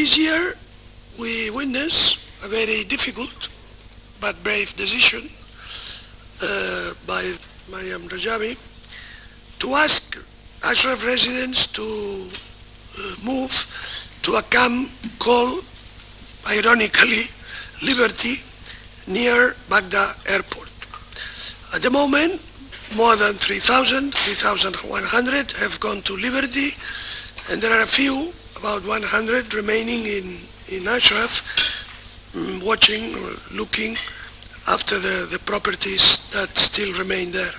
This year we witnessed a very difficult but brave decision by Mariam Rajavi to ask Ashraf residents to move to a camp called, ironically, Liberty, near Baghdad airport. At the moment, more than 3,100 have gone to Liberty, and there are a few, about 100 remaining in Ashraf, watching or looking after the properties that still remain there.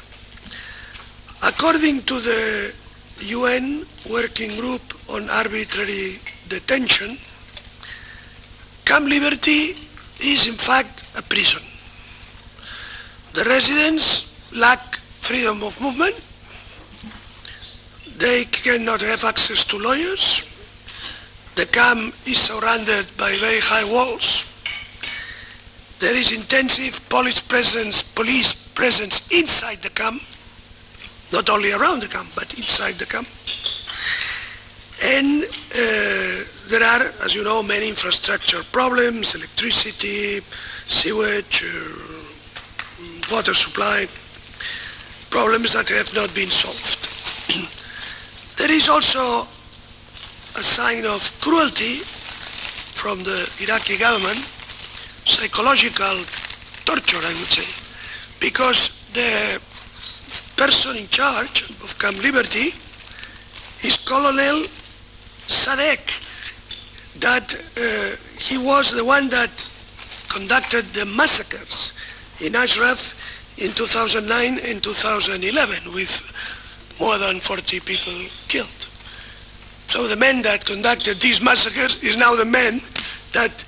According to the UN Working Group on Arbitrary Detention, Camp Liberty is in fact a prison. The residents lack freedom of movement. They cannot have access to lawyers. The camp is surrounded by very high walls. There is intensive police presence inside the camp, not only around the camp, but inside the camp. And there are, as you know, many infrastructure problems, electricity, sewage, water supply, problems that have not been solved. There is also a sign of cruelty from the Iraqi government, psychological torture, I would say, because the person in charge of Camp Liberty is Colonel Sadek, that he was the one that conducted the massacres in Ashraf in 2009 and 2011 with more than 40 people killed. So the man that conducted these massacres is now the man that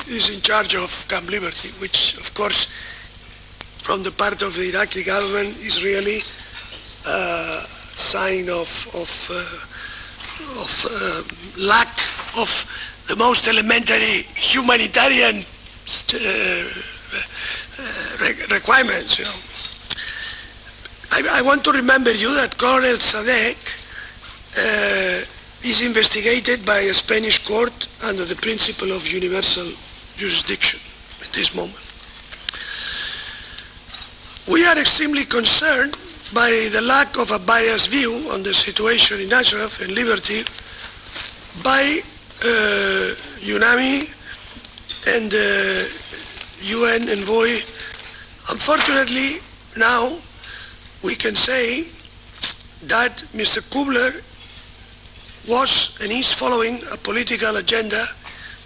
is in charge of Camp Liberty, which of course from the part of the Iraqi government is really a sign of lack of the most elementary humanitarian requirements. You know. I want to remember you that Colonel Sadek is investigated by a Spanish court under the principle of universal jurisdiction at this moment. We are extremely concerned by the lack of a biased view on the situation in Ashraf and Liberty by UNAMI and the UN envoy. Unfortunately, now we can say that Mr. Kubler was and is following a political agenda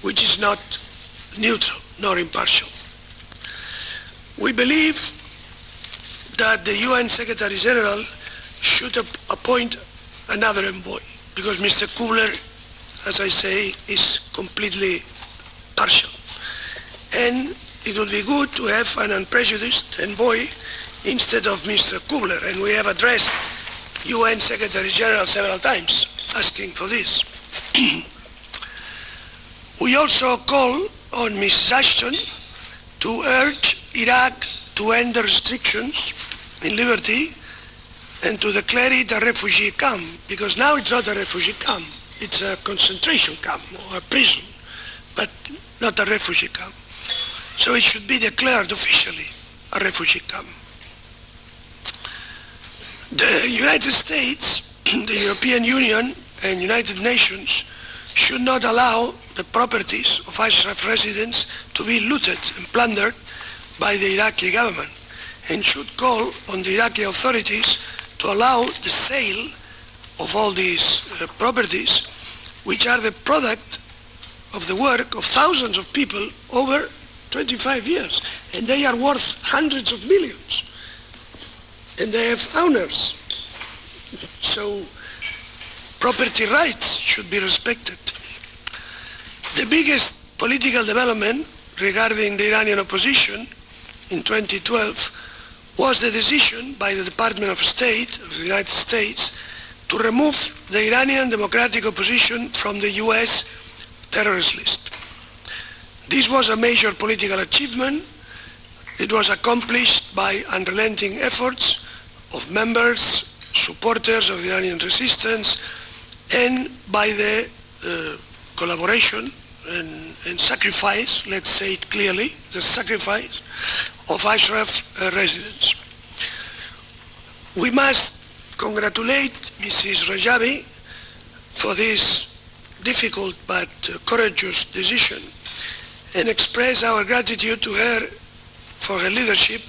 which is not neutral nor impartial. We believe that the UN Secretary General should appoint another envoy, because Mr. Kubler, as I say, is completely partial. And it would be good to have an unprejudiced envoy instead of Mr. Kubler, and we have addressed UN Secretary General several times asking for this. We also call on Mrs. Ashton to urge Iraq to end the restrictions in Liberty and to declare it a refugee camp, because now it's not a refugee camp, it's a concentration camp or a prison, but not a refugee camp. So it should be declared officially a refugee camp. The United States, the European Union and United Nations should not allow the properties of Ashraf residents to be looted and plundered by the Iraqi government, and should call on the Iraqi authorities to allow the sale of all these properties, which are the product of the work of thousands of people over 25 years, and they are worth hundreds of millions, and they have owners. So property rights should be respected. The biggest political development regarding the Iranian opposition in 2012 was the decision by the Department of State of the United States to remove the Iranian democratic opposition from the US terrorist list. This was a major political achievement. It was accomplished by unrelenting efforts of members, supporters of the Iranian resistance, and by the collaboration and sacrifice, let's say it clearly, the sacrifice of Ashraf residents. We must congratulate Mrs. Rajabi for this difficult but courageous decision and express our gratitude to her for her leadership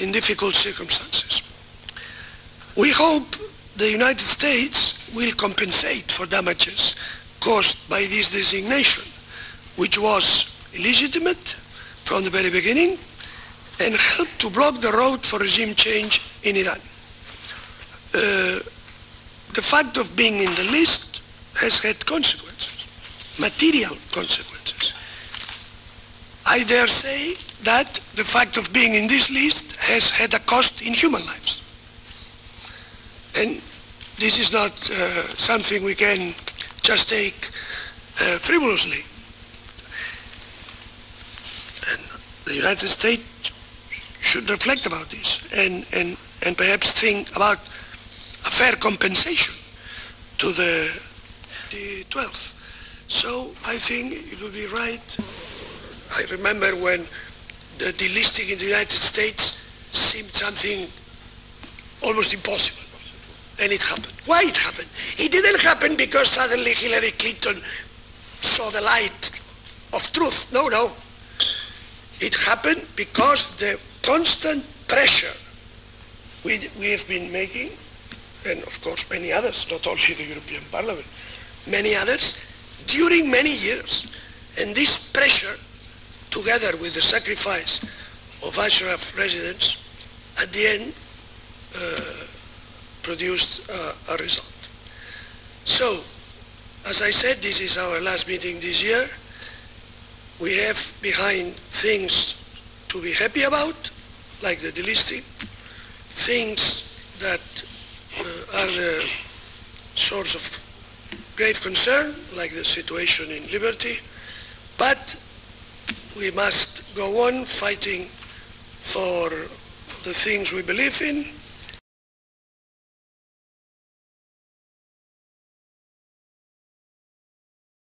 in difficult circumstances. We hope the United States will compensate for damages caused by this designation, which was illegitimate from the very beginning and helped to block the road for regime change in Iran. The fact of being in the list has had consequences, material consequences. I dare say that the fact of being in this list has had a cost in human lives. And this is not something we can just take frivolously. And the United States should reflect about this and perhaps think about a fair compensation to the 12th. So I think it would be right. I remember when the delisting in the United States seemed something almost impossible. And it happened. Why it happened? It didn't happen because suddenly Hillary Clinton saw the light of truth. No, no. It happened because the constant pressure we have been making, and of course many others, not only the European Parliament, many others, during many years. And this pressure, together with the sacrifice of Ashraf residents, at the end produced a result. So, as I said, this is our last meeting this year. We have behind things to be happy about, like the delisting, things that are the source of grave concern, like the situation in Liberty, but we must go on fighting for the things we believe in,